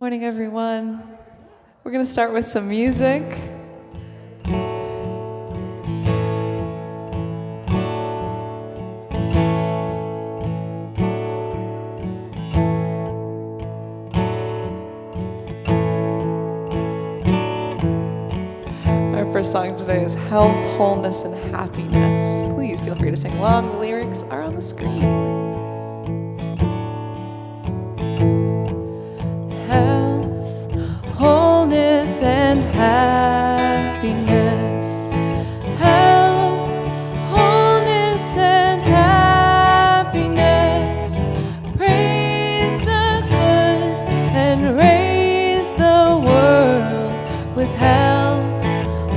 Morning, everyone. We're going to start with some music. Our first song today is Health, Wholeness, and Happiness. Please feel free to sing along. The lyrics are on the screen. Wholeness and happiness. Health, wholeness and happiness. Praise the good and raise the world with health,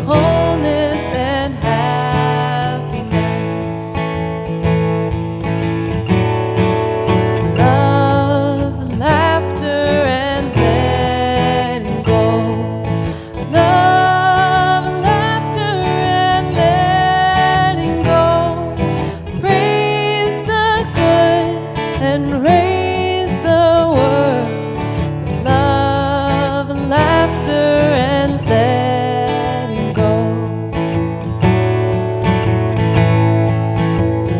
wholeness and happiness. Love, laughter, and letting go. Love, laughter, and letting go. Praise the good and raise the world with love, laughter, and letting go.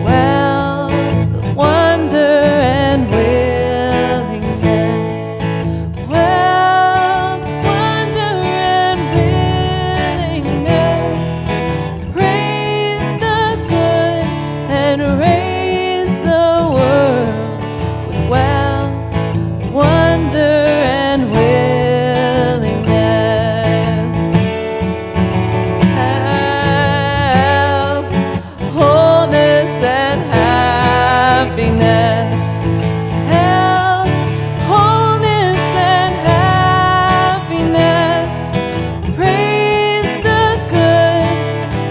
Wealth, wonder, and willingness. Wealth, wonder, and willingness. Praise the good and raise the world with wealth, wonder, and willingness. Health, wholeness, and happiness. Health, wholeness, and happiness. Praise the good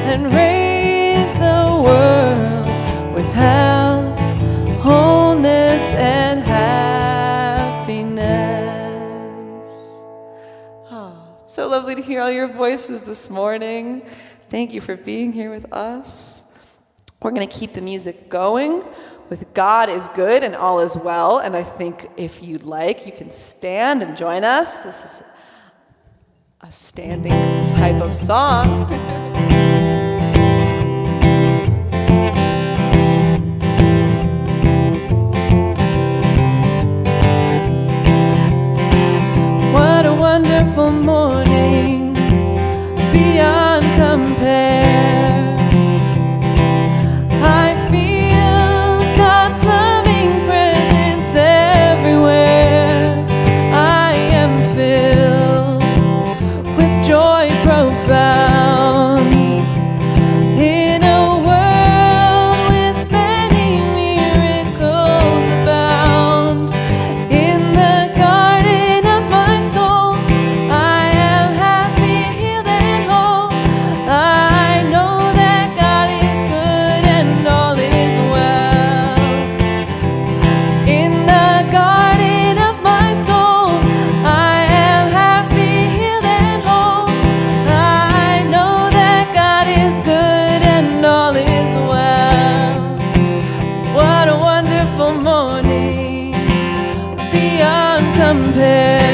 and raise the world with health, wholeness, and happiness. Oh, it's so lovely to hear all your voices this morning. Thank you for being here with us. We're going to keep the music going with God is Good and All is Well. And I think if you'd like, you can stand and join us. This is a standing type of song. What a wonderful morning, beyond compare. I feel God's loving presence everywhere. I am filled with joy profound in a world with many miracles abound. In the garden of my soul, I am happy, healed, and whole. I know that God is good and all is well. In the garden of my soul, I am happy, healed, and whole. I know that God is good and all is well. What a wonderful morning, beyond compare.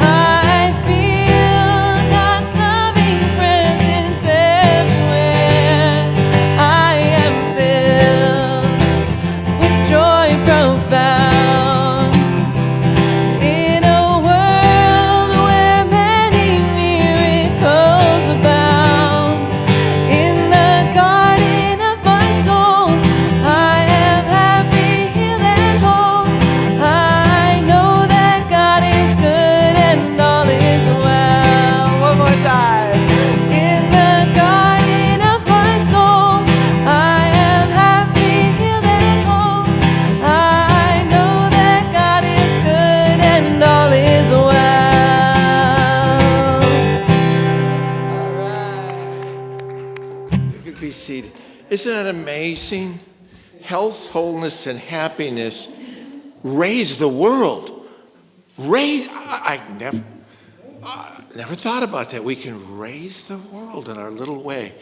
I feel God's loving presence everywhere. I am filled with joy profound in a world where many miracles abound. In the garden of my soul, I am happy, healed, and whole. I know that God is good and all is well. One more time. In the garden of my soul, I am happy, healed, and whole. I know that God is good and all is well. All right. You could be seated. Isn't that amazing? Health, wholeness, and happiness raise the world. I never thought about that. We can raise the world in our little way.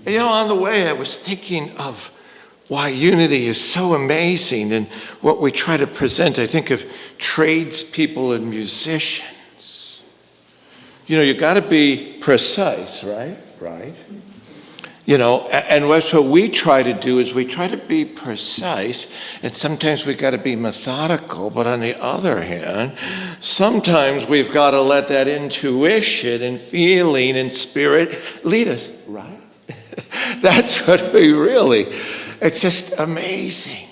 And on the way, I was thinking of why unity is so amazing and what we try to present. I think of tradespeople and musicians. You know, you got to be precise, right? Right. You know, and that's what we try to do is we try to be precise, and sometimes we got to be methodical, but on the other hand, sometimes we've got to let that intuition and feeling and spirit lead us, right? That's what we really, it's just amazing.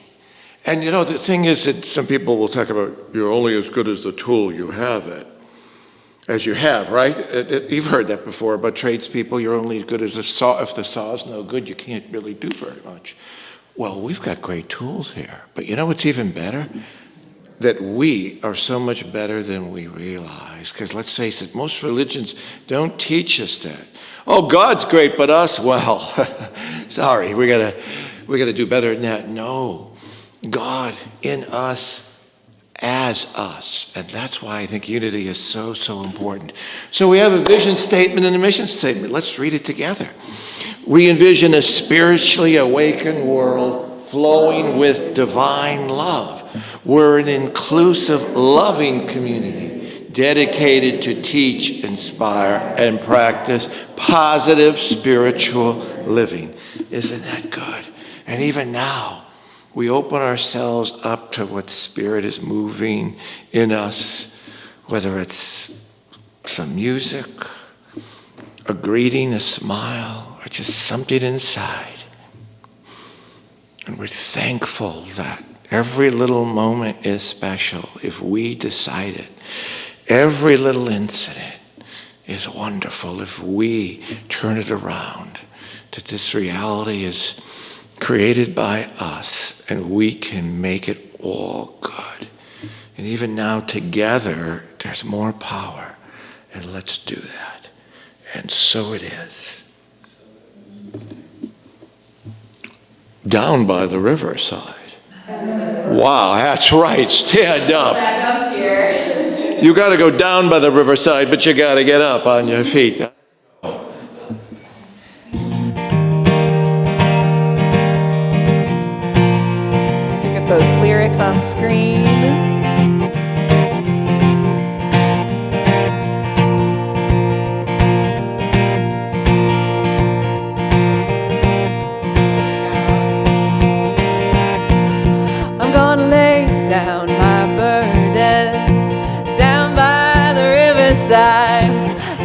And you know, the thing is that some people will talk about you're only as good as the tool you have it. As you have, right? You've heard that before about tradespeople. You're only as good as a saw. If the saw's no good, you can't really do very much. Well, we've got great tools here. But you know what's even better? That we are so much better than we realize. Because let's face it, most religions don't teach us that. Oh, God's great, but us, well, sorry, we gotta do better than that. No, God in us, as us. And that's why I think unity is so, so important. So we have a vision statement and a mission statement. Let's read it together. We envision a spiritually awakened world flowing with divine love. We're an inclusive, loving community dedicated to teach, inspire, and practice positive spiritual living. Isn't that good? And even now, we open ourselves up to what Spirit is moving in us, whether it's some music, a greeting, a smile, or just something inside. And we're thankful that every little moment is special if we decide it. Every little incident is wonderful if we turn it around, that this reality is created by us, and we can make it all good. And even now together, there's more power, and let's do that. And so it is. Down by the riverside. Wow, that's right, stand up. Back up here. You got to go down by the riverside, but you got to get up on your feet. Those lyrics on screen. I'm gonna lay down my burdens down by the riverside,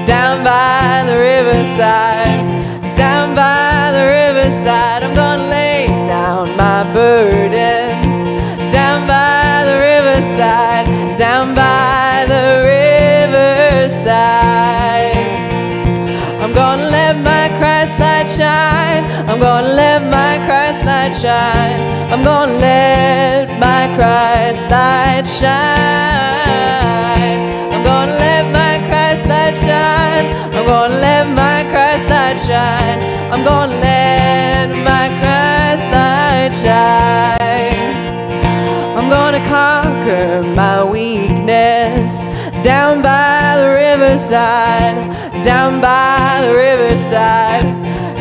down by the riverside, down by the riverside. I'm gonna lay down my burdens down by the riverside, down by the riverside. I'm gonna let my Christ light shine. I'm gonna let my Christ light shine. I'm gonna let my Christ light shine. I'm gonna let my Christ light shine. I'm gonna let my Christ light shine. I'm gonna let my Christ light shine. I'm gonna conquer my weakness down by the riverside, down by the riverside,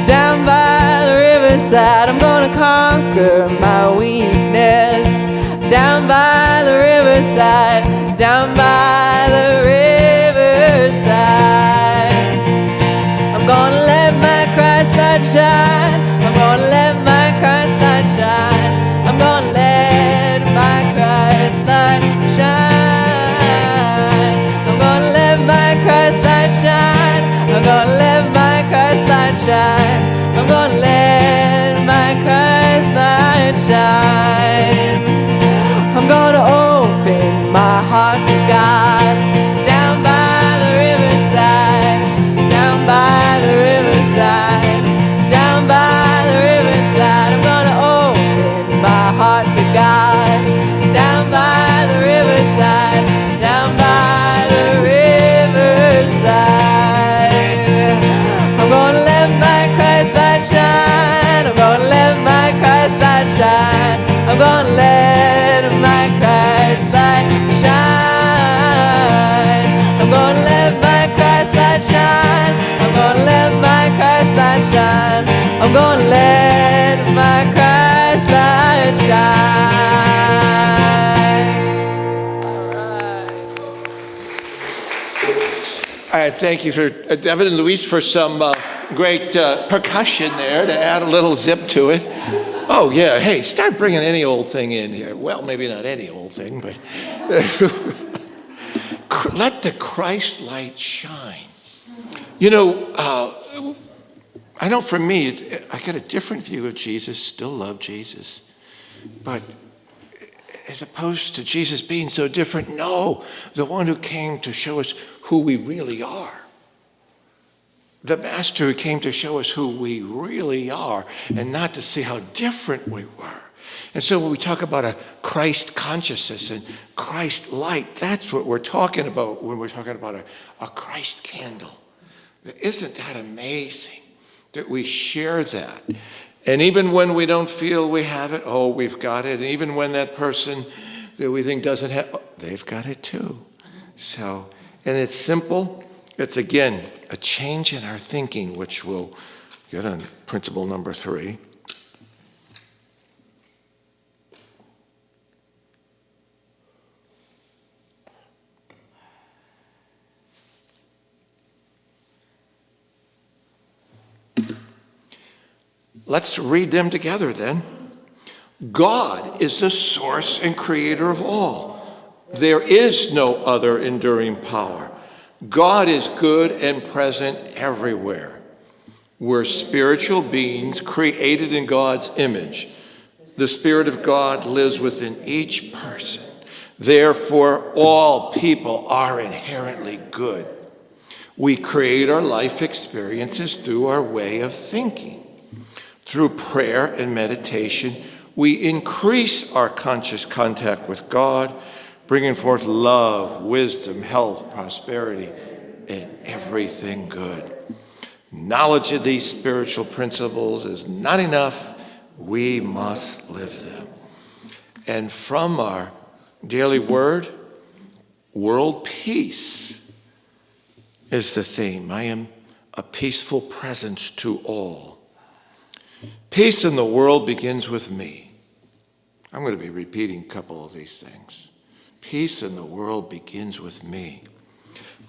down by the riverside. I'm gonna conquer my weakness down by the riverside, down by the riverside. I'm gonna let my Christ light shine. I'm gonna let my Christ light shine. I'm gonna let my Christ light shine. I'm gonna let my Christ light shine. I'm gonna let my Christ light shine. I'm gonna let my Christ light shine. right, thank you for Devin and Luis for some great percussion there to add a little zip to it. Oh yeah, hey, start bringing any old thing in here. Well, maybe not any old thing, but let the Christ light shine. You know, I know for me, I got a different view of Jesus, still love Jesus, but as opposed to Jesus being so different, no, the one who came to show us who we really are. The master who came to show us who we really are and not to see how different we were. And so when we talk about a Christ consciousness and Christ light, that's what we're talking about when we're talking about a Christ candle. Isn't that amazing that we share that? And even when we don't feel we have it, oh, we've got it. And even when that person that we think doesn't have, oh, they've got it too. So, and it's simple. It's, again, a change in our thinking, which we'll get on principle number 3. Let's read them together then. God is the source and creator of all. There is no other enduring power. God is good and present everywhere. We're spiritual beings created in God's image. The Spirit of God lives within each person. Therefore, all people are inherently good. We create our life experiences through our way of thinking. Through prayer and meditation, we increase our conscious contact with God, bringing forth love, wisdom, health, prosperity, and everything good. Knowledge of these spiritual principles is not enough. We must live them. And from our daily word, world peace is the theme. I am a peaceful presence to all. Peace in the world begins with me. I'm going to be repeating a couple of these things. Peace in the world begins with me.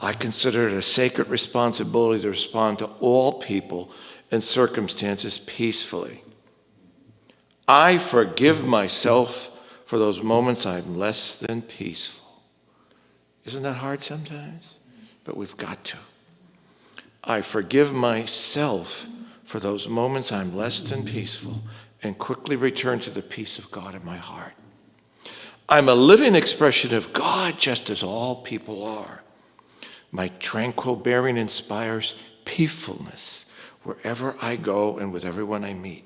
I consider it a sacred responsibility to respond to all people and circumstances peacefully. I forgive myself for those moments I'm less than peaceful. Isn't that hard sometimes? But we've got to. I forgive myself for those moments I'm less than peaceful and quickly return to the peace of God in my heart. I'm a living expression of God just as all people are. My tranquil bearing inspires peacefulness wherever I go and with everyone I meet.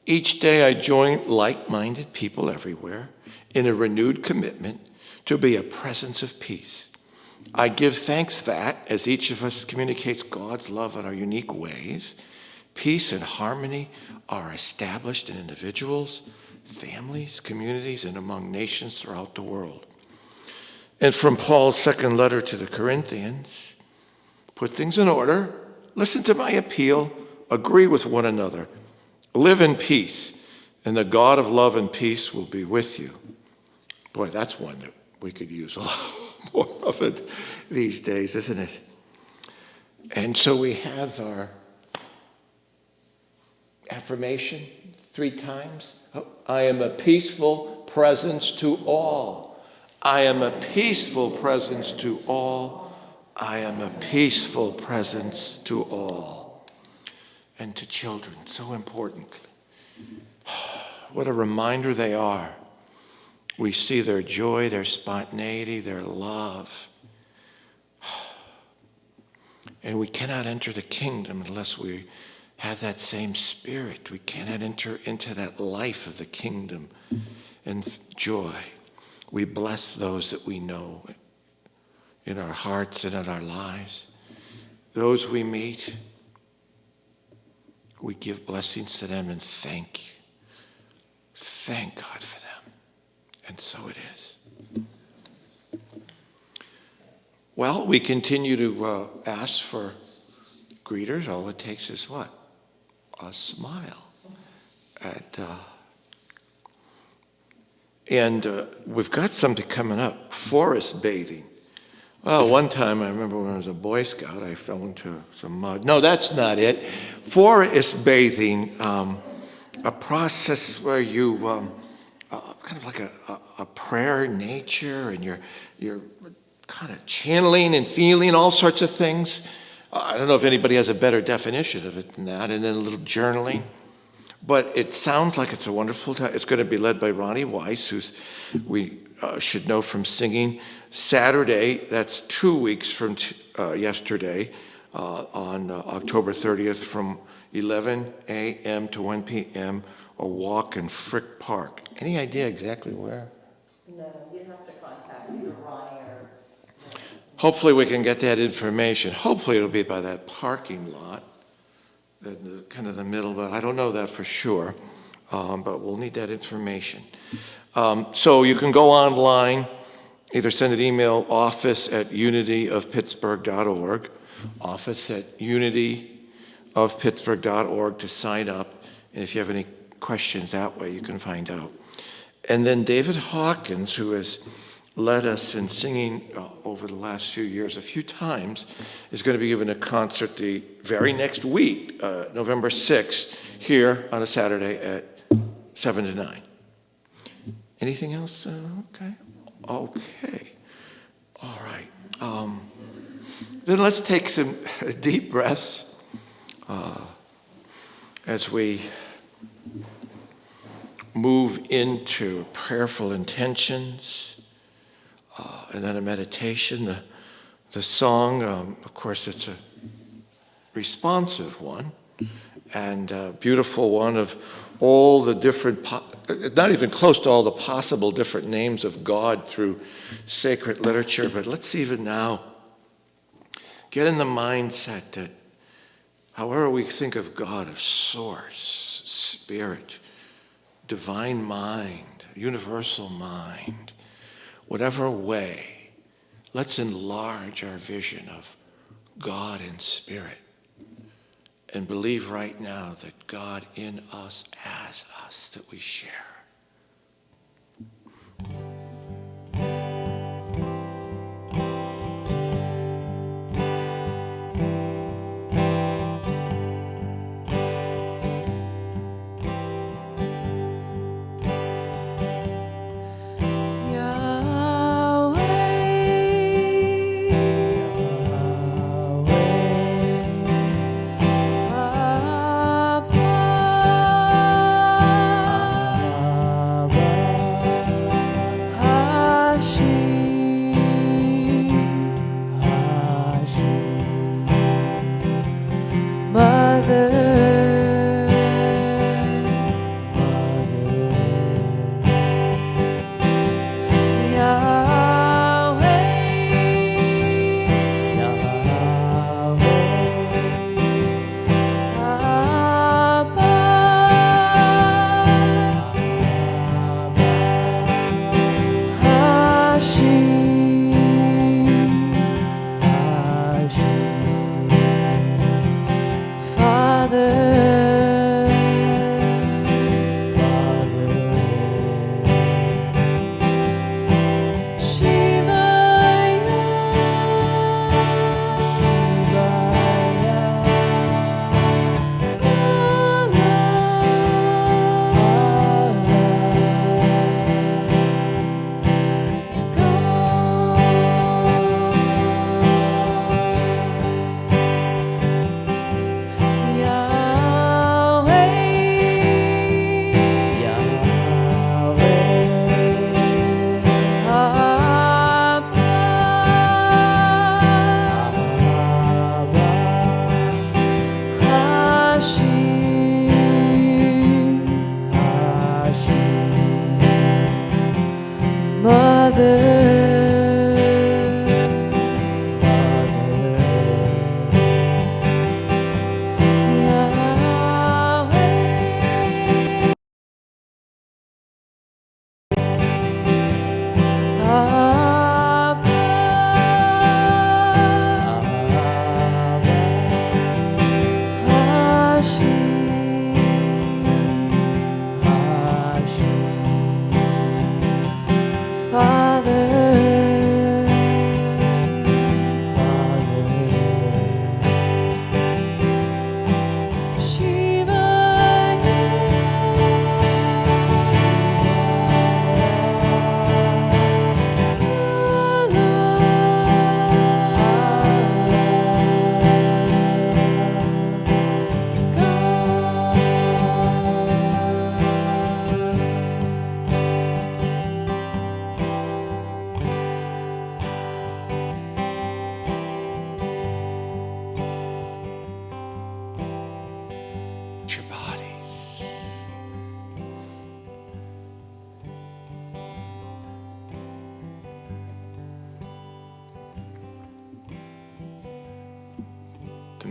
Each day I join like-minded people everywhere in a renewed commitment to be a presence of peace. I give thanks that, as each of us communicates God's love in our unique ways, peace and harmony are established in individuals, families, communities, and among nations throughout the world. And from Paul's second letter to the Corinthians, put things in order, listen to my appeal, agree with one another, live in peace, and the God of love and peace will be with you. Boy, that's one that we could use a lot more of it these days, isn't it? And so we have our affirmation 3 times. I am a peaceful presence to all. I am a peaceful presence to all. I am a peaceful presence to all. And to children, so importantly. What a reminder they are. We see their joy, their spontaneity, their love. And we cannot enter the kingdom unless we have that same spirit. We cannot enter into that life of the kingdom and joy. We bless those that we know in our hearts and in our lives. Those we meet, we give blessings to them and thank God for them. And so it is. Well, we continue to ask for greeters. All it takes is what? A smile. And we've got something coming up, forest bathing. Well, one time I remember when I was a Boy Scout, I fell into some mud. No, that's not it. 4 is bathing, a process where you kind of like a prayer in nature, and you're kind of channeling and feeling all sorts of things. I don't know if anybody has a better definition of it than that. And then a little journaling. But it sounds like it's a wonderful time. It's going to be led by Ronnie Weiss, who's we should know from singing. Saturday, that's 2 weeks from yesterday, on October 30th, from 11 a.m. to 1 p.m., a walk in Frick Park. Any idea exactly where? No, you'd have to contact either Ronnie or... Hopefully we can get that information. Hopefully it'll be by that parking lot, kind of the middle, but I don't know that for sure, but we'll need that information. So you can go online, either send an email, office@unityofpittsburgh.org, office@unityofpittsburgh.org to sign up, and if you have any questions that way, you can find out. And then David Hawkins, who has led us in singing over the last few years a few times, is going to be giving a concert the very next week, November 6th, here on a Saturday at 7 to 9. Anything else? Okay. All right. Then let's take some deep breaths as we move into prayerful intentions, and then a meditation. The song, of course, it's a responsive one, and a beautiful one of all the different, not even close to all the possible different names of God through sacred literature, but let's even now get in the mindset that however we think of God, of source, spirit, divine mind, universal mind, whatever way, let's enlarge our vision of God in spirit and believe right now that God in us, as us, that we share. Father.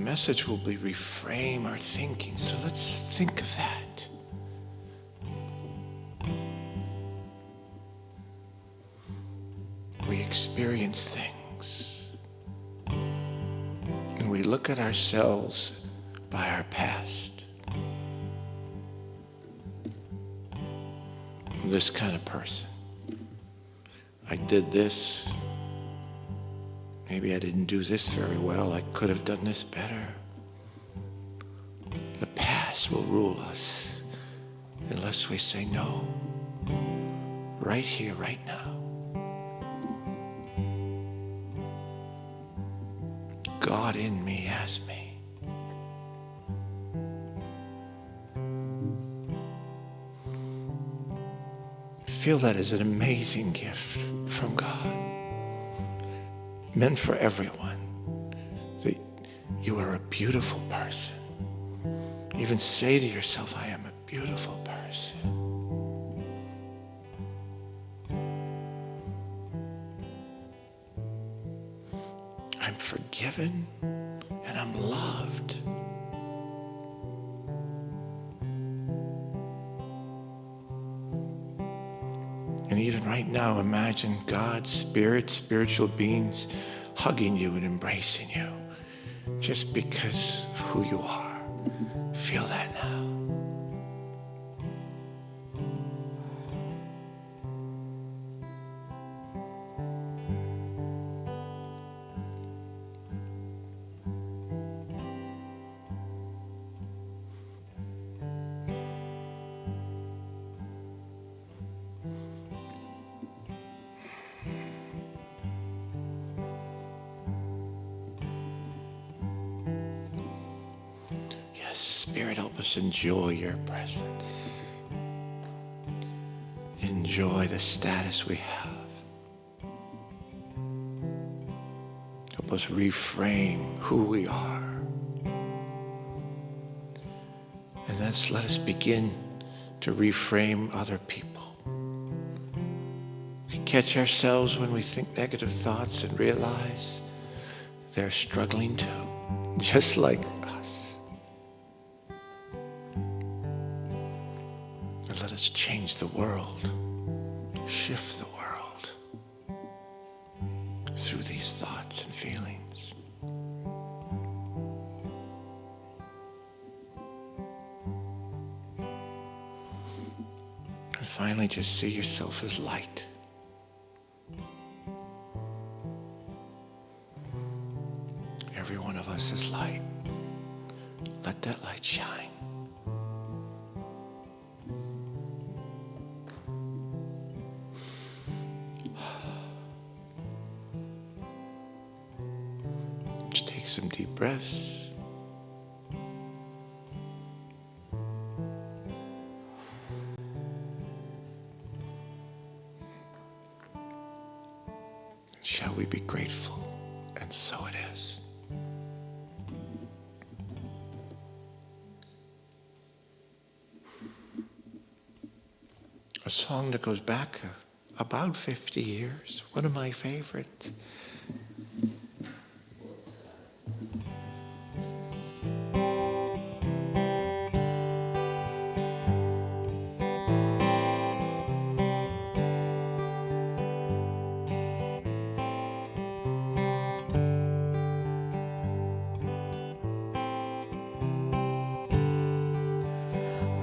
message will be reframe our thinking. So let's think of that. We experience things. And we look at ourselves by our past. I'm this kind of person. I did this. Maybe I didn't do this very well. I could have done this better. The past will rule us unless we say no. Right here, right now. God in me as me. Feel that as an amazing gift from God, meant for everyone. That you are a beautiful person. Even say to yourself, I am a beautiful person. I'm forgiven and I'm loved. And even right now, imagine God's spirit, spiritual beings hugging you and embracing you just because of who you are. Feel that now. Yes, Spirit, help us enjoy your presence. Enjoy the status we have. Help us reframe who we are. And let us begin to reframe other people. We catch ourselves when we think negative thoughts and realize they're struggling too, just like us. And let us change the world, shift the world through these thoughts and feelings. And finally, just see yourself as light. Every one of us is light. Let that light shine. Just take some deep breaths. Shall we be grateful? And so it is. A song that goes back about 50 years, one of my favorites.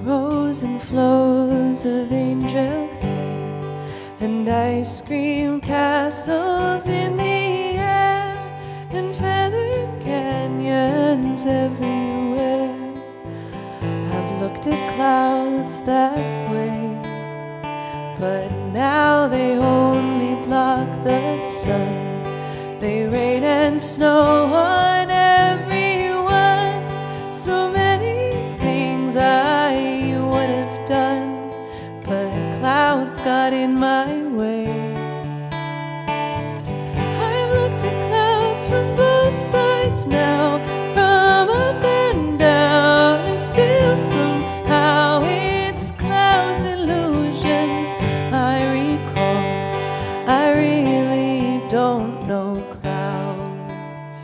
Rows and flows of angel hair and ice cream castles in the air and feather canyons everywhere. I've looked at clouds that way, but now they only block the sun. They rain and snow on everyone. So many things I would have done, but clouds got in my way. I've looked at clouds from both sides now, from up and down, and still somehow it's clouds illusions I recall. I really don't know clouds.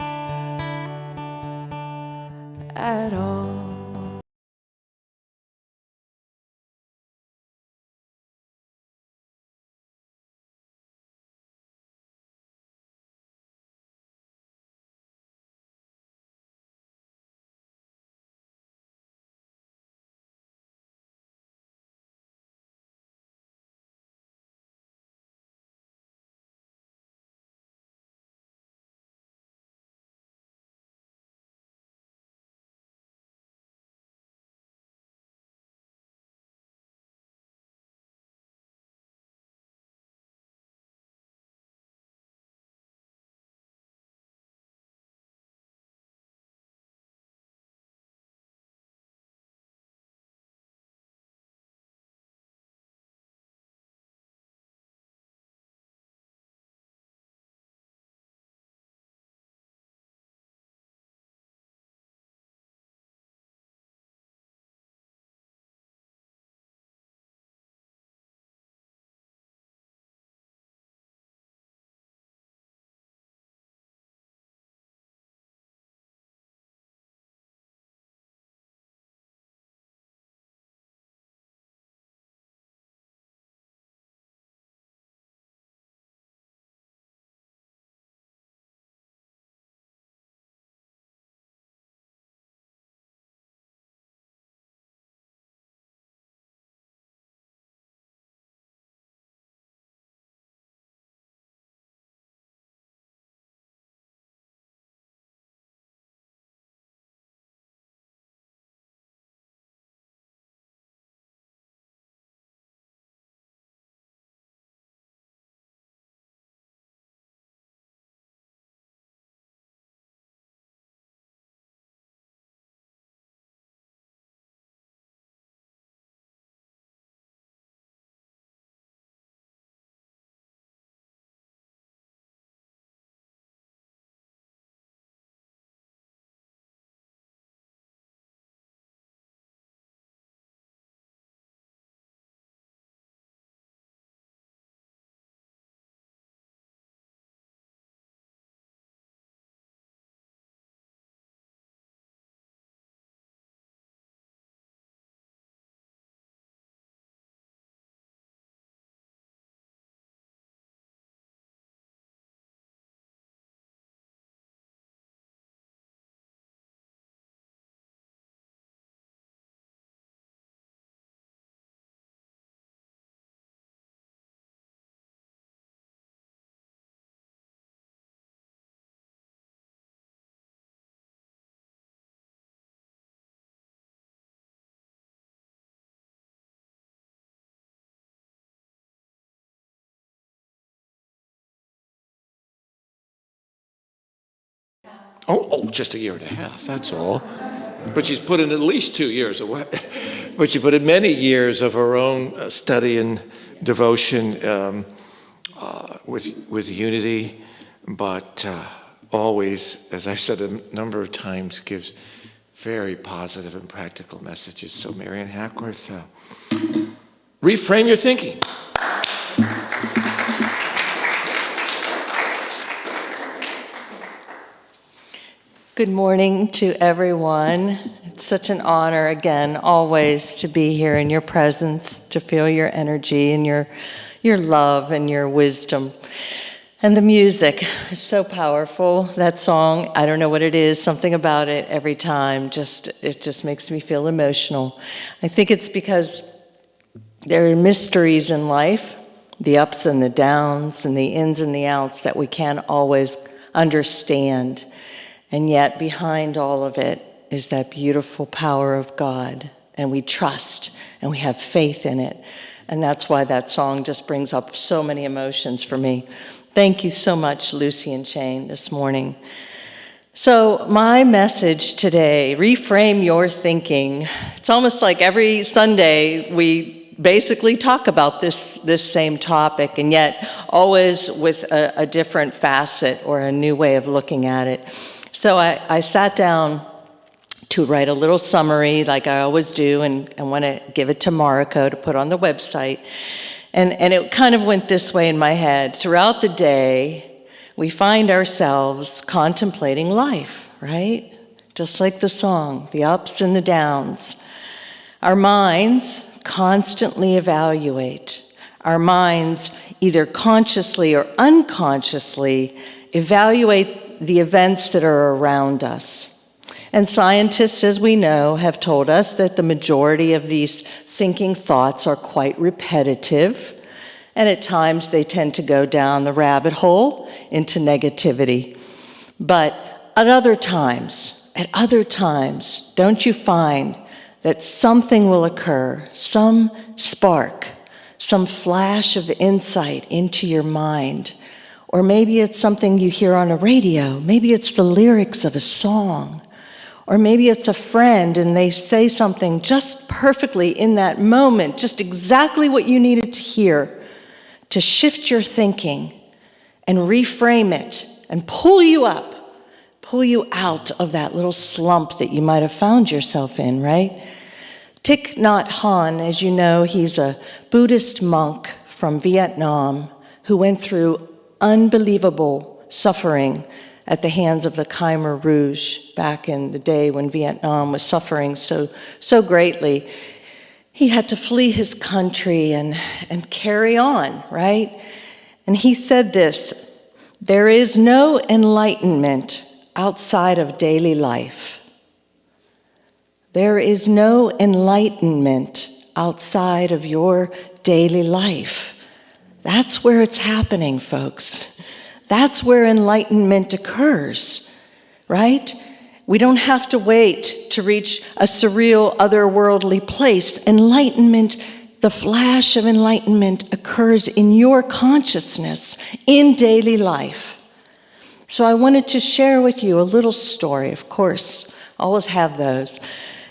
Just a year and a half, that's all. But she's put in at least 2 years away. But she put in many years of her own study and devotion with unity, but always, as I've said a number of times, gives very positive and practical messages. So Maryann Hackworth, reframe your thinking. Good morning to everyone. It's such an honor, again, always to be here in your presence, to feel your energy and your love and your wisdom. And the music is so powerful. That song, I don't know what it is, something about it every time, it just makes me feel emotional. I think it's because there are mysteries in life, the ups and the downs and the ins and the outs that we can't always understand. And yet behind all of it is that beautiful power of God. And we trust and we have faith in it. And that's why that song just brings up so many emotions for me. Thank you so much, Lucy and Shane, this morning. So my message today, reframe your thinking. It's almost like every Sunday we basically talk about this same topic, and yet always with a different facet or a new way of looking at it. So I sat down to write a little summary like I always do, and want to give it to Mariko to put on the website. And it kind of went this way in my head. Throughout the day, we find ourselves contemplating life, right? Just like the song, the ups and the downs. Our minds constantly evaluate. Our minds, either consciously or unconsciously, evaluate the events that are around us. And scientists, as we know, have told us that the majority of these thinking thoughts are quite repetitive, and at times they tend to go down the rabbit hole into negativity. But at other times, don't you find that something will occur, some spark, some flash of insight into your mind? Or maybe it's something you hear on a radio. Maybe it's the lyrics of a song. Or maybe it's a friend and they say something just perfectly in that moment, just exactly what you needed to hear to shift your thinking and reframe it and pull you out of that little slump that you might have found yourself in, right? Thich Nhat Hanh, as you know, he's a Buddhist monk from Vietnam who went through unbelievable suffering at the hands of the Khmer Rouge back in the day when Vietnam was suffering so greatly. He had to flee his country and carry on, right? And he said this: there is no enlightenment outside of daily life. There is no enlightenment outside of your daily life. That's where it's happening, folks. That's where enlightenment occurs, right? We don't have to wait to reach a surreal, otherworldly place. Enlightenment, the flash of enlightenment occurs in your consciousness, in daily life. So I wanted to share with you a little story, of course. Always have those.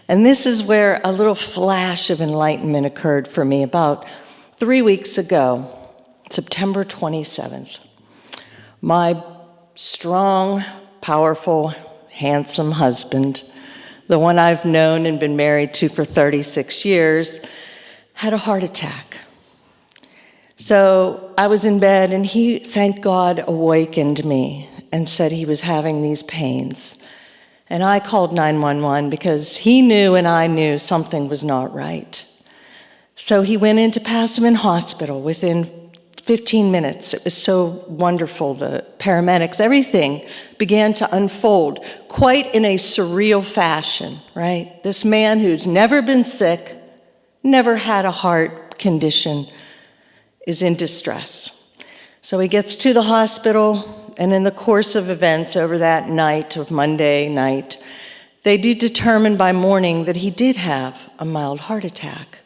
And this is where a little flash of enlightenment occurred for me about 3 weeks ago, September 27th. My strong, powerful, handsome husband, the one I've known and been married to for 36 years, had a heart attack. So I was in bed and he, thank God, awakened me and said he was having these pains. And I called 911 because he knew and I knew something was not right. So he went in to pass him in hospital within 15 minutes. It was so wonderful. The paramedics, everything began to unfold quite in a surreal fashion, right? This man who's never been sick, never had a heart condition, is in distress. So he gets to the hospital, and in the course of events over that night of Monday night, they did determine by morning that he did have a mild heart attack.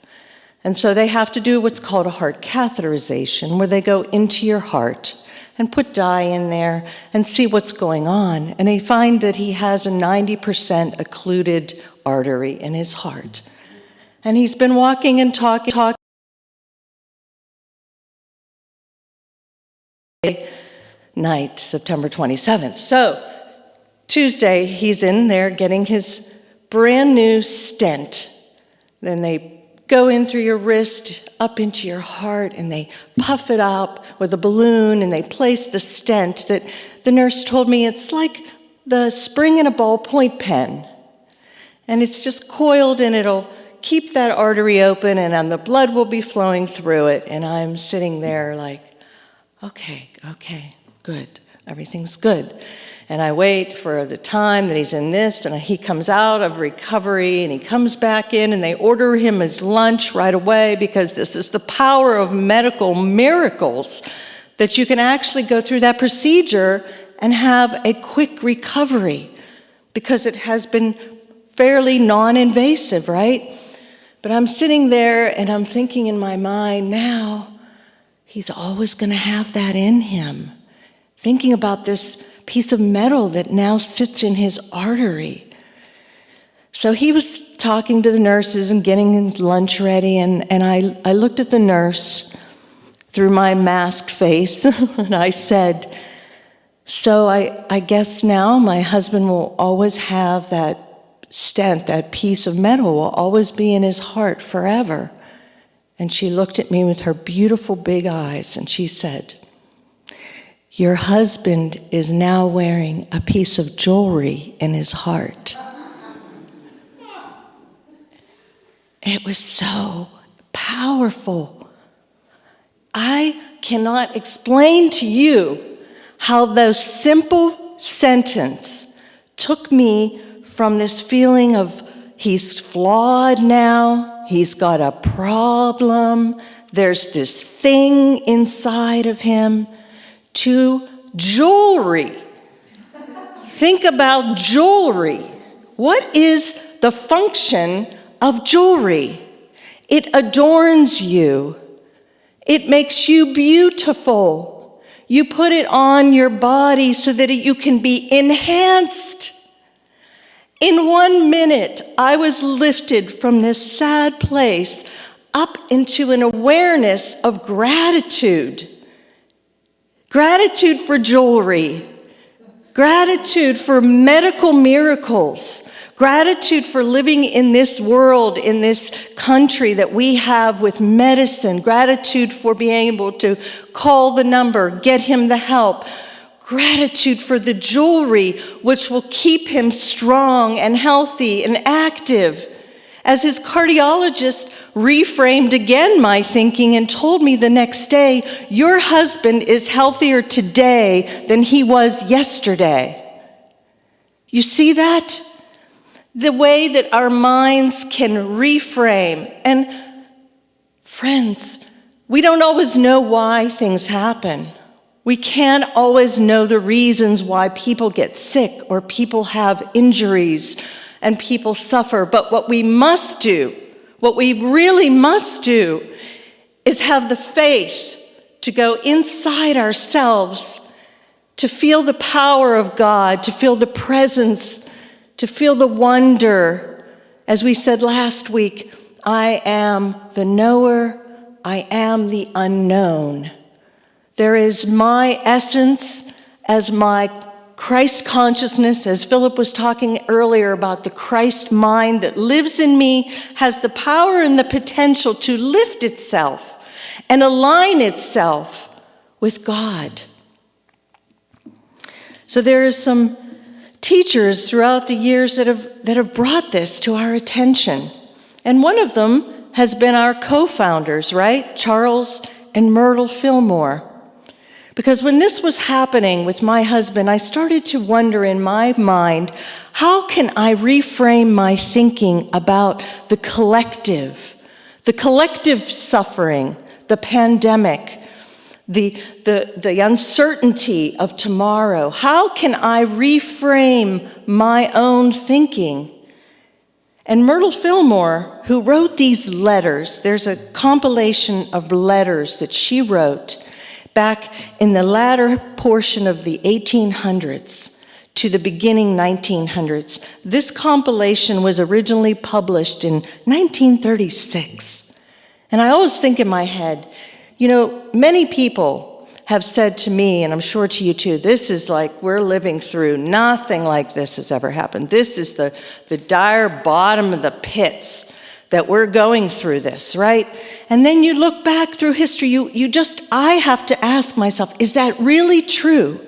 And so they have to do what's called a heart catheterization, where they go into your heart and put dye in there and see what's going on. And they find that he has a 90% occluded artery in his heart. And he's been walking and talking night, September 27th. So Tuesday, he's in there getting his brand new stent. Then they go in through your wrist, up into your heart, and they puff it up with a balloon, and they place the stent that the nurse told me it's like the spring in a ballpoint pen. And it's just coiled, and it'll keep that artery open, and the blood will be flowing through it. And I'm sitting there like, okay, good, everything's good. And I wait for the time that he's in this, and he comes out of recovery, and he comes back in, and they order him his lunch right away, because this is the power of medical miracles, that you can actually go through that procedure and have a quick recovery, because it has been fairly non-invasive, right? But I'm sitting there, and I'm thinking in my mind, now, he's always going to have that in him. Thinking about this piece of metal that now sits in his artery. So he was talking to the nurses and getting his lunch ready, and I looked at the nurse through my masked face, and I said, so I guess now my husband will always have that stent, that piece of metal will always be in his heart forever. And she looked at me with her beautiful big eyes, and she said, your husband is now wearing a piece of jewelry in his heart. It was so powerful. I cannot explain to you how those simple sentences took me from this feeling of he's flawed now, he's got a problem, there's this thing inside of him, to jewelry. Think about jewelry. What is the function of jewelry? It adorns you. It makes you beautiful. You put it on your body so that you can be enhanced. In 1 minute, I was lifted from this sad place up into an awareness of gratitude. Gratitude for jewelry, gratitude for medical miracles, gratitude for living in this world, in this country that we have with medicine, gratitude for being able to call the number, get him the help, gratitude for the jewelry which will keep him strong and healthy and active. As his cardiologist reframed again my thinking and told me the next day, your husband is healthier today than he was yesterday. You see that? The way that our minds can reframe. And friends, we don't always know why things happen. We can't always know the reasons why people get sick or people have injuries and people suffer. But what we must do, what we really must do, is have the faith to go inside ourselves, to feel the power of God, to feel the presence, to feel the wonder. As we said last week, I am the knower, I am the unknown. There is my essence as my Christ consciousness, as Philip was talking earlier about the Christ mind that lives in me, has the power and the potential to lift itself and align itself with God. So there are some teachers throughout the years that have brought this to our attention. And one of them has been our co-founders, right? Charles and Myrtle Fillmore. Because when this was happening with my husband, I started to wonder in my mind, how can I reframe my thinking about the collective suffering, the pandemic, the uncertainty of tomorrow? How can I reframe my own thinking? And Myrtle Fillmore, who wrote these letters, there's a compilation of letters that she wrote Back in the latter portion of the 1800s to the beginning 1900s, this compilation was originally published in 1936. And I always think in my head, many people have said to me, and I'm sure to you too, this is like we're living through, nothing like this has ever happened. This is the dire bottom of the pits that we're going through this, right? And then you look back through history, I have to ask myself, is that really true?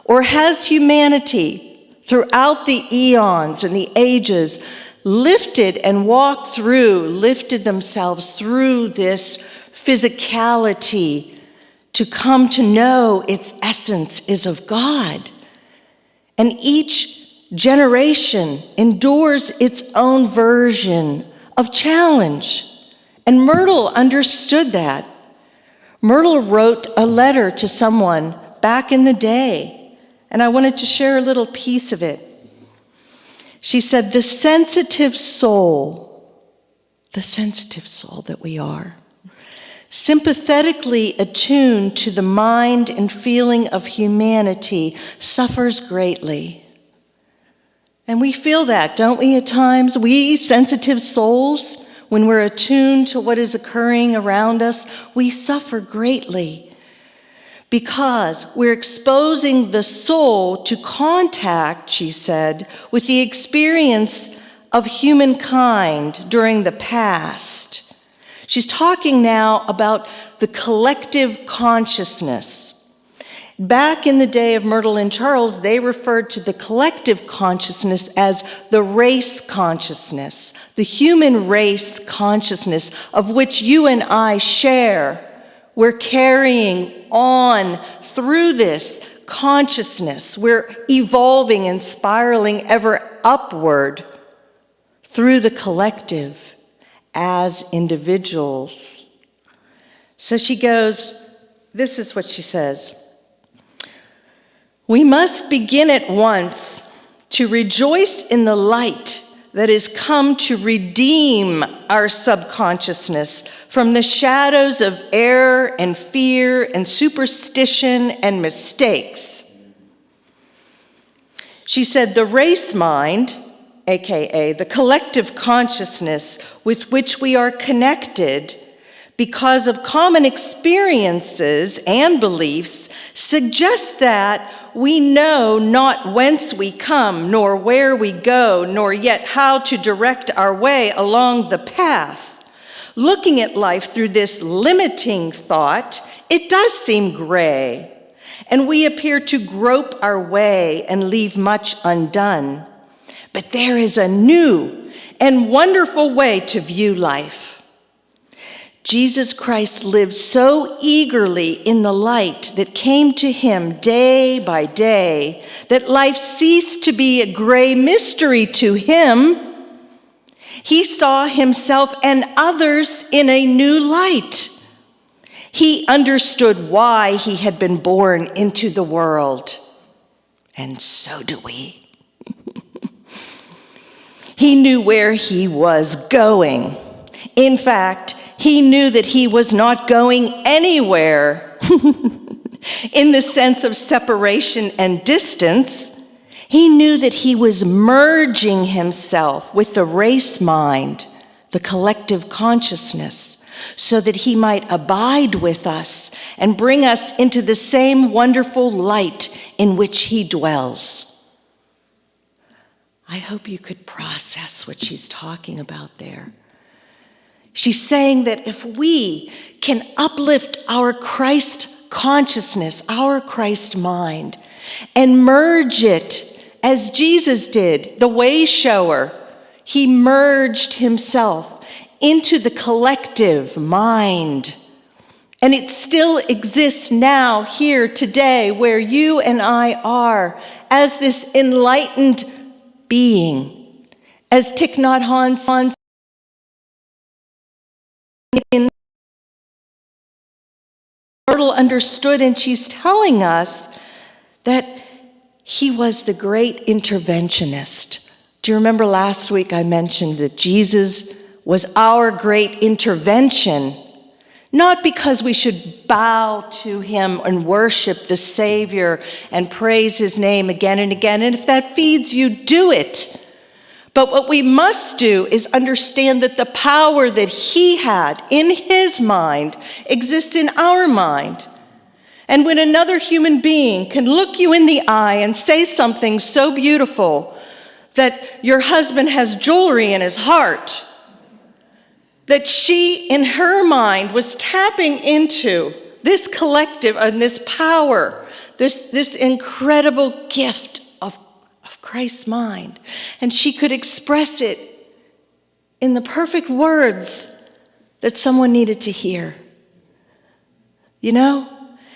Or has humanity throughout the eons and the ages lifted themselves through this physicality to come to know its essence is of God? And each generation endures its own version of challenge. And Myrtle understood that. Myrtle wrote a letter to someone back in the day, and I wanted to share a little piece of it. She said, the sensitive soul that we are, sympathetically attuned to the mind and feeling of humanity, suffers greatly. And we feel that, don't we, at times? We sensitive souls, when we're attuned to what is occurring around us, we suffer greatly because we're exposing the soul to contact, she said, with the experience of humankind during the past. She's talking now about the collective consciousness. Back in the day of Myrtle and Charles, they referred to the collective consciousness as the race consciousness, the human race consciousness of which you and I share. We're carrying on through this consciousness. We're evolving and spiraling ever upward through the collective as individuals. So she goes, this is what she says. We must begin at once to rejoice in the light that has come to redeem our subconsciousness from the shadows of error and fear and superstition and mistakes. She said, the race mind, aka the collective consciousness with which we are connected because of common experiences and beliefs, suggests that we know not whence we come, nor where we go, nor yet how to direct our way along the path. Looking at life through this limiting thought, it does seem gray, and we appear to grope our way and leave much undone. But there is a new and wonderful way to view life. Jesus Christ lived so eagerly in the light that came to him day by day that life ceased to be a gray mystery to him. He saw himself and others in a new light. He understood why he had been born into the world. And so do we. He knew where he was going. In fact, he knew that he was not going anywhere in the sense of separation and distance. He knew that he was merging himself with the race mind, the collective consciousness, so that he might abide with us and bring us into the same wonderful light in which he dwells. I hope you could process what she's talking about there. She's saying that if we can uplift our Christ consciousness, our Christ mind, and merge it as Jesus did, the way shower, he merged himself into the collective mind. And it still exists now, here, today, where you and I are, as this enlightened being. As Thich Nhat Hanh Myrtle understood, and she's telling us that he was the great interventionist. Do you remember last week I mentioned that Jesus was our great intervention? Not because we should bow to him and worship the Savior and praise his name again and again. And if that feeds you, do it. But what we must do is understand that the power that he had in his mind exists in our mind. And when another human being can look you in the eye and say something so beautiful that your husband has jewelry in his heart, that she, in her mind, was tapping into this collective and this power, this incredible gift of Christ's mind. And she could express it in the perfect words that someone needed to hear. You know?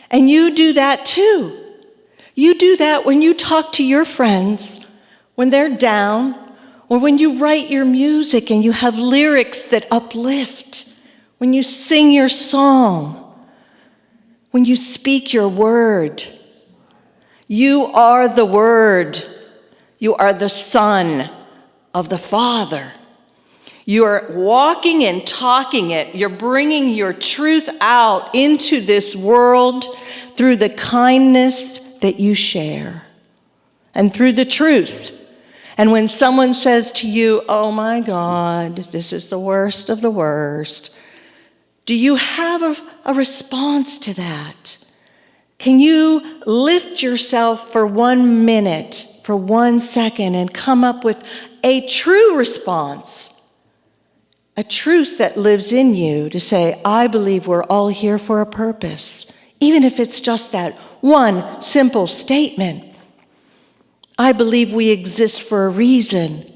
And you do that too. You do that when you talk to your friends, when they're down, or when you write your music and you have lyrics that uplift, when you sing your song, when you speak your word. You are the Word. You are the Son of the Father. You are walking and talking it. You're bringing your truth out into this world through the kindness that you share and through the truth. And when someone says to you, oh my God, this is the worst of the worst, do you have a response to that? Can you lift yourself for 1 minute, for 1 second, and come up with a true response? A truth that lives in you to say, I believe we're all here for a purpose, even if it's just that one simple statement. I believe we exist for a reason,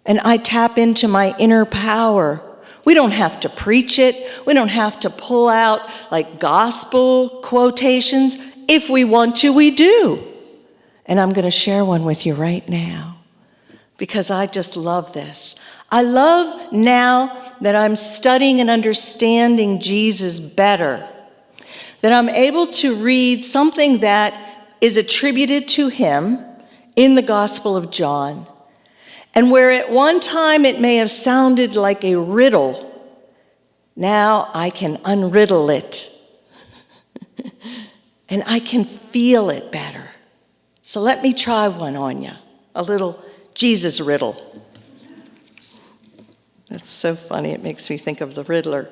and I tap into my inner power. We don't have to preach it. We don't have to pull out like gospel quotations. If we want to, we do. And I'm going to share one with you right now because I just love this. I love now that I'm studying and understanding Jesus better, that I'm able to read something that is attributed to him in the Gospel of John. And where at one time it may have sounded like a riddle, now I can unriddle it. And I can feel it better. So let me try one on you, a little Jesus riddle. That's so funny, it makes me think of the Riddler.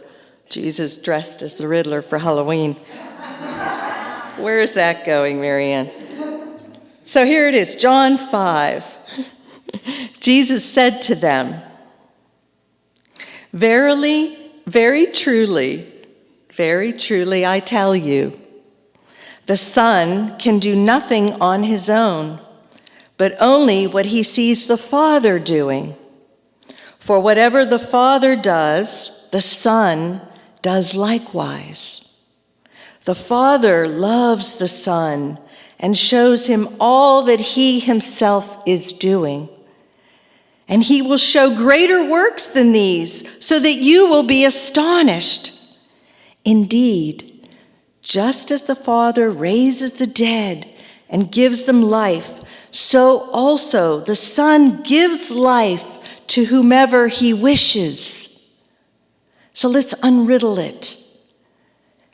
Jesus dressed as the Riddler for Halloween. Where is that going, Maryann? So here it is, John 5. Jesus said to them, verily, very truly, I tell you, the Son can do nothing on his own, but only what he sees the Father doing. For whatever the Father does, the Son does likewise. The Father loves the Son and shows him all that he himself is doing. And he will show greater works than these, so that you will be astonished. Indeed, just as the Father raises the dead and gives them life, so also the Son gives life to whomever he wishes. So let's unriddle it.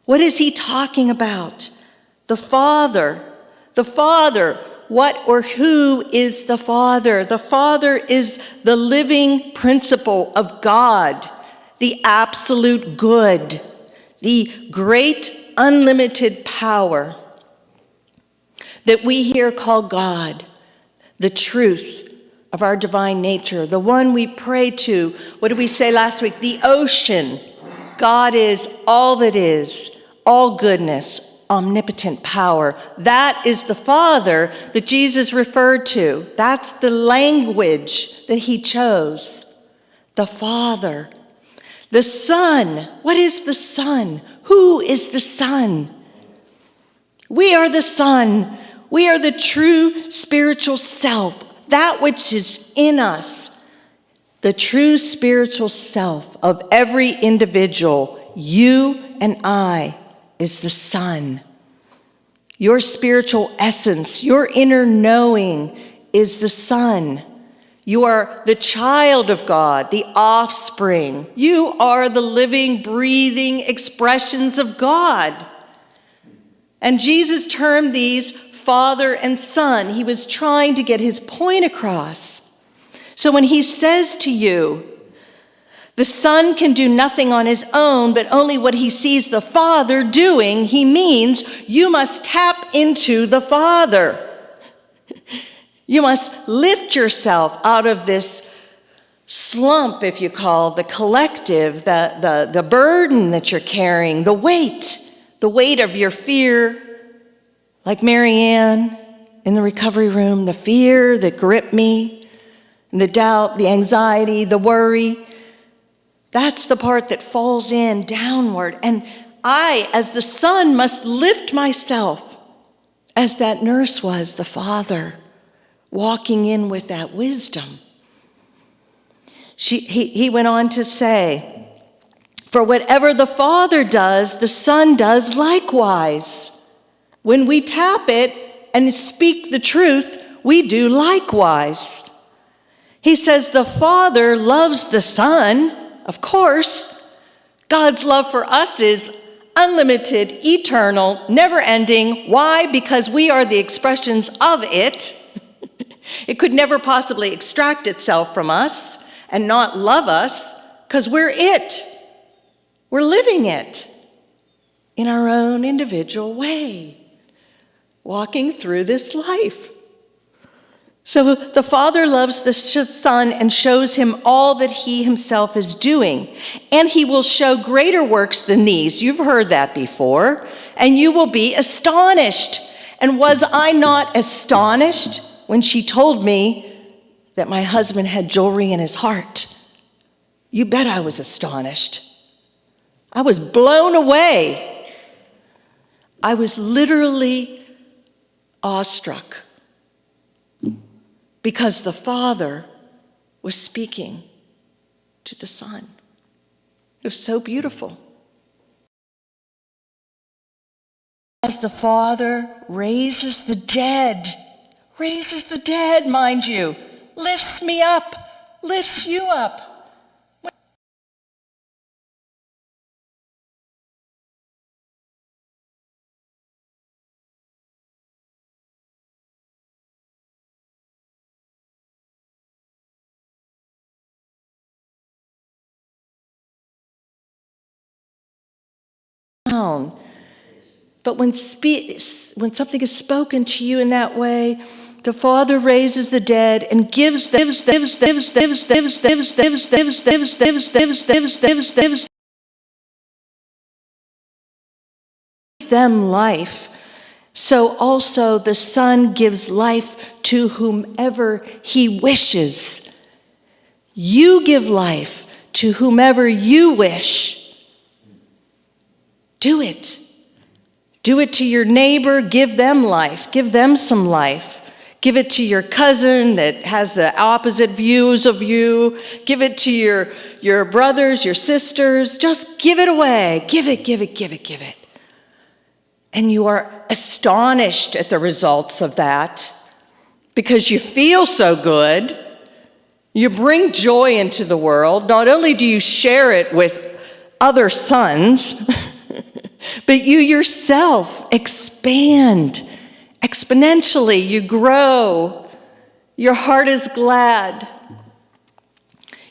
What is he talking about? The Father. The Father. What or who is the Father? The Father is the living principle of God, the absolute good, the great unlimited power that we here call God, the truth of our divine nature, the one we pray to. What did we say last week? The ocean. God is all that is, all goodness, omnipotent power. That is the Father that Jesus referred to. That's the language that he chose. The Father. The Son. What is the Son? Who is the Son? We are the Son. We are the true spiritual self, that which is in us. The true spiritual self of every individual, you and I, is the Son. Your spiritual essence, your inner knowing is the Son. You are the child of God, the offspring. You are the living, breathing expressions of God. And Jesus termed these Father and Son. He was trying to get his point across. So when he says to you, the Son can do nothing on his own, but only what he sees the Father doing, he means you must tap into the Father. You must lift yourself out of this slump, if you call, the collective, the burden that you're carrying, the weight of your fear, like Maryann in the recovery room, the fear that gripped me, and the doubt, the anxiety, the worry. That's the part that falls in downward. And I, as the Son, must lift myself as that nurse was, the Father, walking in with that wisdom. He went on to say, for whatever the Father does, the Son does likewise. When we tap it and speak the truth, we do likewise. He says the Father loves the Son. Of course, God's love for us is unlimited, eternal, never-ending. Why? Because we are the expressions of it. It could never possibly extract itself from us and not love us, because we're it. We're living it in our own individual way, walking through this life. So the Father loves the Son and shows him all that he himself is doing. And he will show greater works than these. You've heard that before. And you will be astonished. And was I not astonished when she told me that my husband had jewelry in his heart? You bet I was astonished. I was blown away. I was literally awestruck, because the Father was speaking to the Son. It was so beautiful. As the Father raises the dead, mind you, lifts me up, lifts you up. But when something is spoken to you in that way, the Father raises the dead and gives them life. So also the Son gives life to whomever he wishes. You give life to whomever you wish. Do it. Do it to your neighbor. Give them life. Give them some life. Give it to your cousin that has the opposite views of you. Give it to your brothers, your sisters. Just give it away. Give it. And you are astonished at the results of that because you feel so good. You bring joy into the world. Not only do you share it with other sons, but you yourself expand exponentially. You grow. Your heart is glad.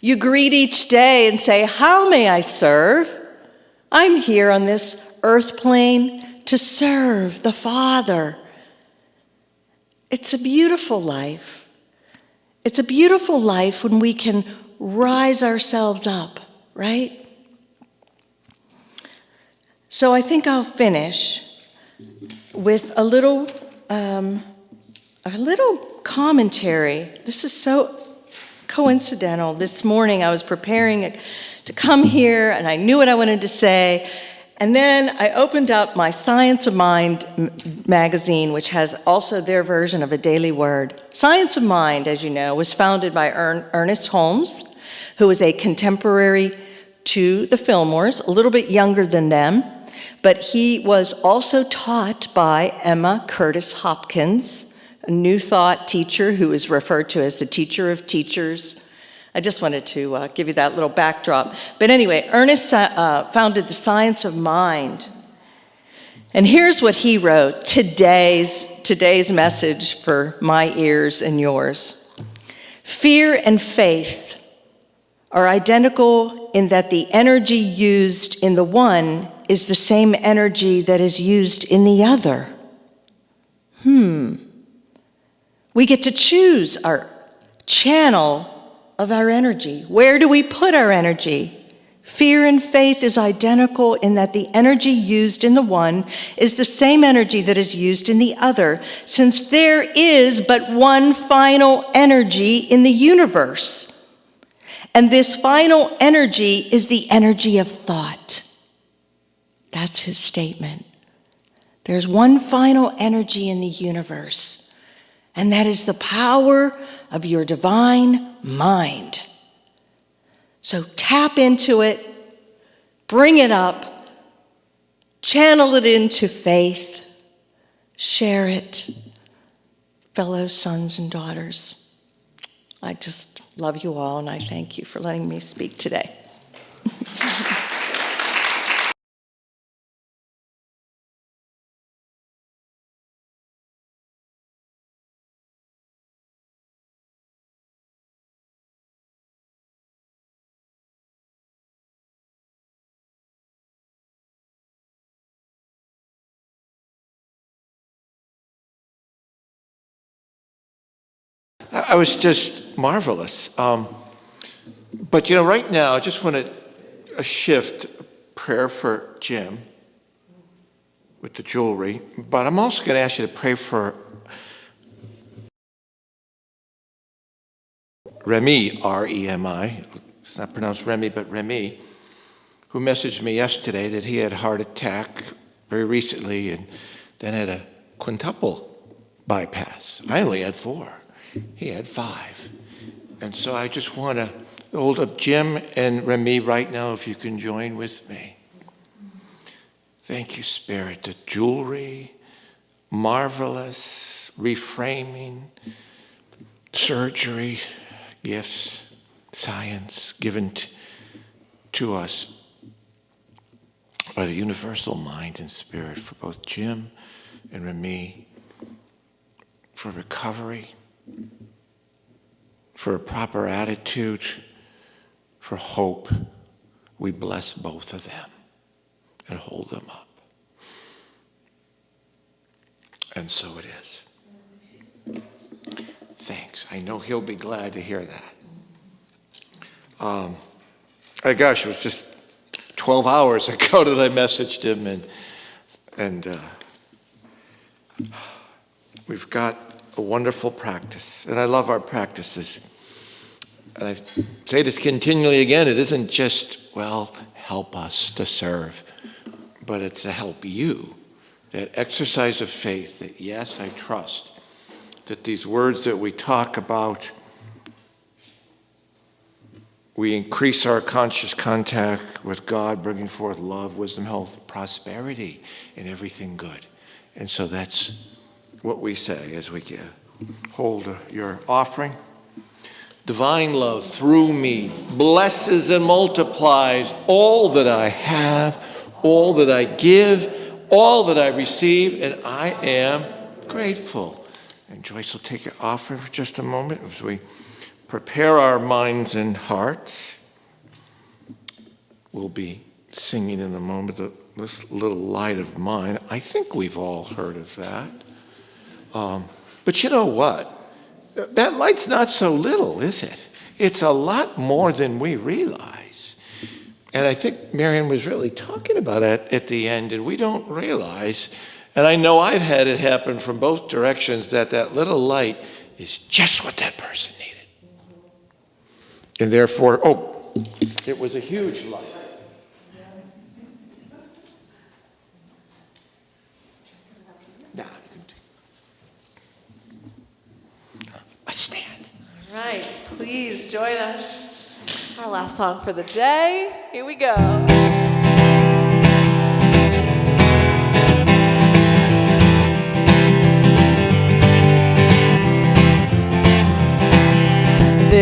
You greet each day and say, how may I serve? I'm here on this earth plane to serve the Father. It's a beautiful life. It's a beautiful life when we can rise ourselves up, right? So I think I'll finish with a little commentary. This is so coincidental. This morning I was preparing to come here, and I knew what I wanted to say. And then I opened up my Science of Mind magazine, which has also their version of a daily word. Science of Mind, as you know, was founded by Ernest Holmes, who was a contemporary to the Fillmores, a little bit younger than them. But he was also taught by Emma Curtis Hopkins, a New Thought teacher who is referred to as the teacher of teachers. I just wanted to give you that little backdrop. But anyway, Ernest founded the Science of Mind. And here's what he wrote, today's message for my ears and yours. Fear and faith are identical in that the energy used in the one is the same energy that is used in the other. We get to choose our channel of our energy. Where do we put our energy? Fear and faith is identical in that the energy used in the one is the same energy that is used in the other, since there is but one final energy in the universe. And this final energy is the energy of thought. That's his statement. There's one final energy in the universe, and that is the power of your divine mind. So tap into it, bring it up, channel it into faith, share it, fellow sons and daughters. I just love you all, and I thank you for letting me speak today. I was just marvelous. But right now, I just want to shift prayer for Jim with the jewelry. But I'm also going to ask you to pray for Remy, R-E-M-I. It's not pronounced Remy, but Remy, who messaged me yesterday that he had a heart attack very recently and then had a quintuple bypass. I only had 4. He had 5. And so I just want to hold up Jim and Remy right now, if you can join with me. Thank you, Spirit. The jewelry, marvelous, reframing, surgery, gifts, science given to us by the universal mind and spirit for both Jim and Remy, for recovery, for a proper attitude, for hope. We bless both of them and hold them up. And so it is. Thanks. I know he'll be glad to hear that. Gosh, it was just 12 hours ago that I messaged him, and we've got a wonderful practice, and I love our practices. And I say this continually again, it isn't just, help us to serve, but it's to help you. That exercise of faith, that yes, I trust that these words that we talk about, we increase our conscious contact with God, bringing forth love, wisdom, health, prosperity, and everything good. And so that's what we say as we give. Hold your offering. Divine love through me blesses and multiplies all that I have, all that I give, all that I receive, and I am grateful. And Joyce will take your offering for just a moment as we prepare our minds and hearts. We'll be singing in a moment, This Little Light of Mine. I think we've all heard of that. But you know what? That light's not so little, is it? It's a lot more than we realize. And I think Maryann was really talking about it at the end, and we don't realize, and I know I've had it happen from both directions, that little light is just what that person needed. And therefore, it was a huge light. Now, let's stand. All right, please join us. Our last song for the day. Here we go.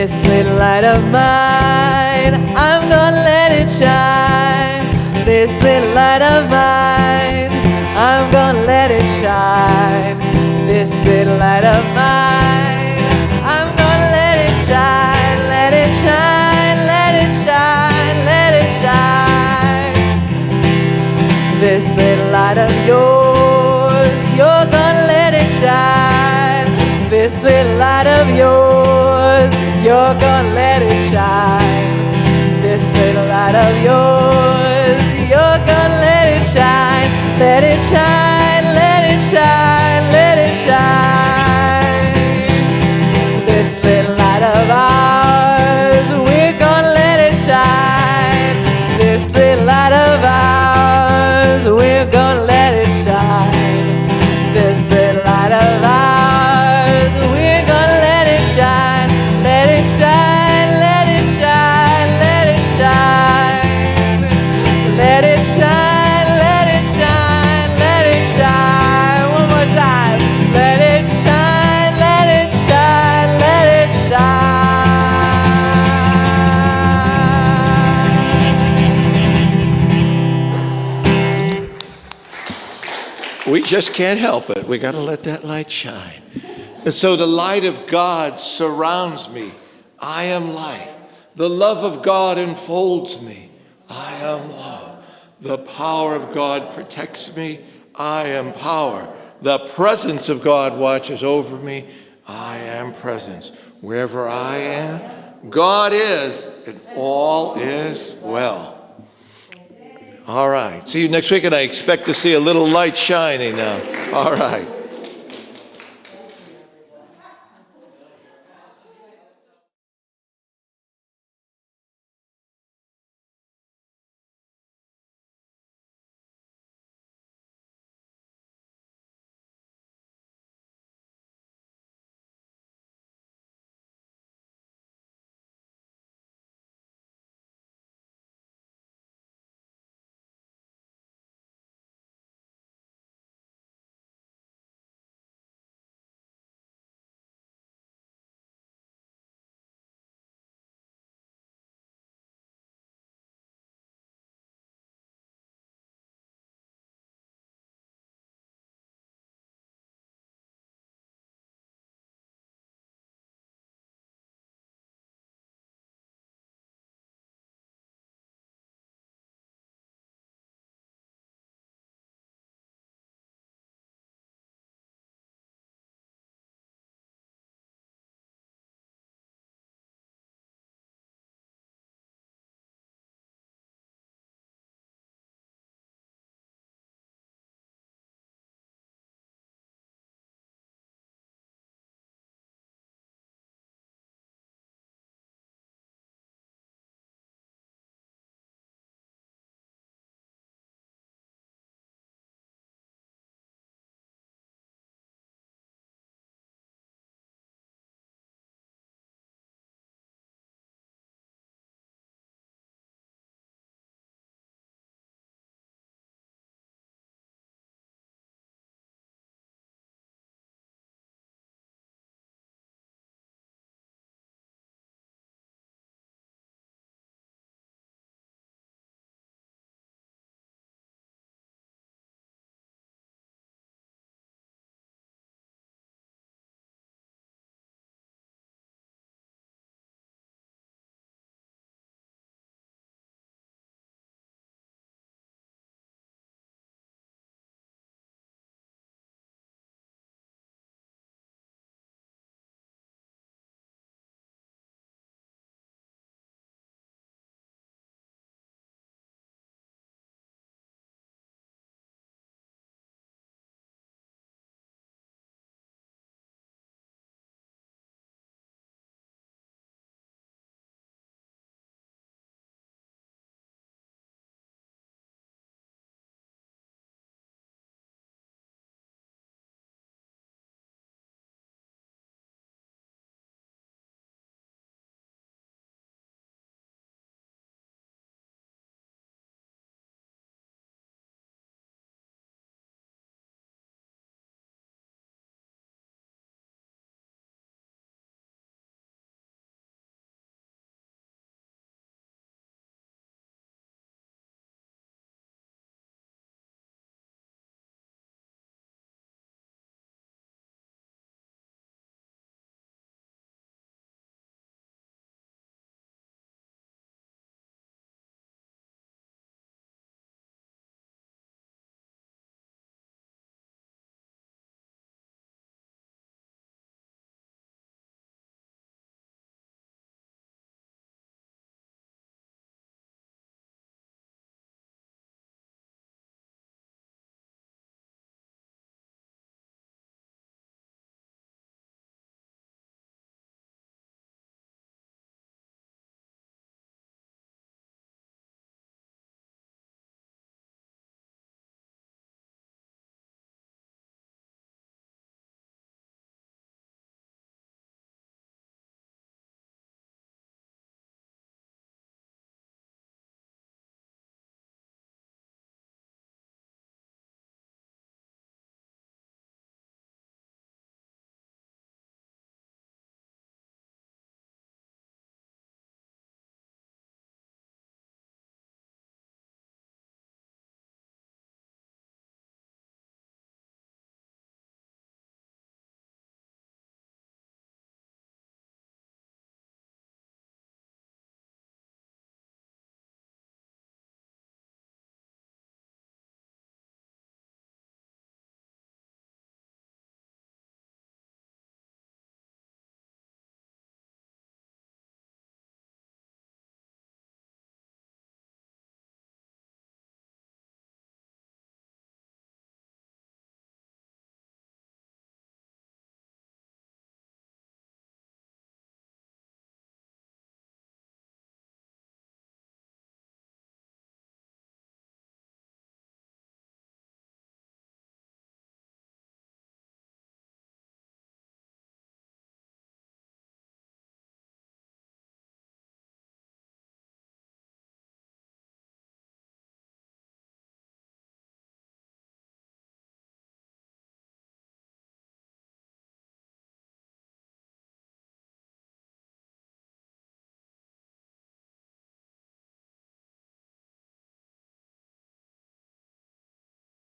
This little light of mine, I'm gonna let it shine. This little light of mine, I'm gonna let it shine. This little light of mine, I'm gonna let it shine, let it shine, let it shine, let it shine. This little light of yours, you're gonna let it shine. This little light of yours, you're gonna let it shine. This little light of yours, you're gonna let it shine. Let it shine, let it shine, let it shine. This little light of ours, we're gonna let it shine. This little light of ours, we're gonna let it shine. This little light of ours, we're gonna let it shine. Let it shine, let it shine, let it shine. Let it shine, let it shine, let it shine. One more time. Let it shine, let it shine, let it shine. We just can't help it. We got to let that light shine. And so the light of God surrounds me. I am light. The love of God enfolds me. I am love. The power of God protects me. I am power. The presence of God watches over me. I am presence. Wherever I am, God is, and all is well. All right. See you next week, and I expect to see a little light shining now. All right.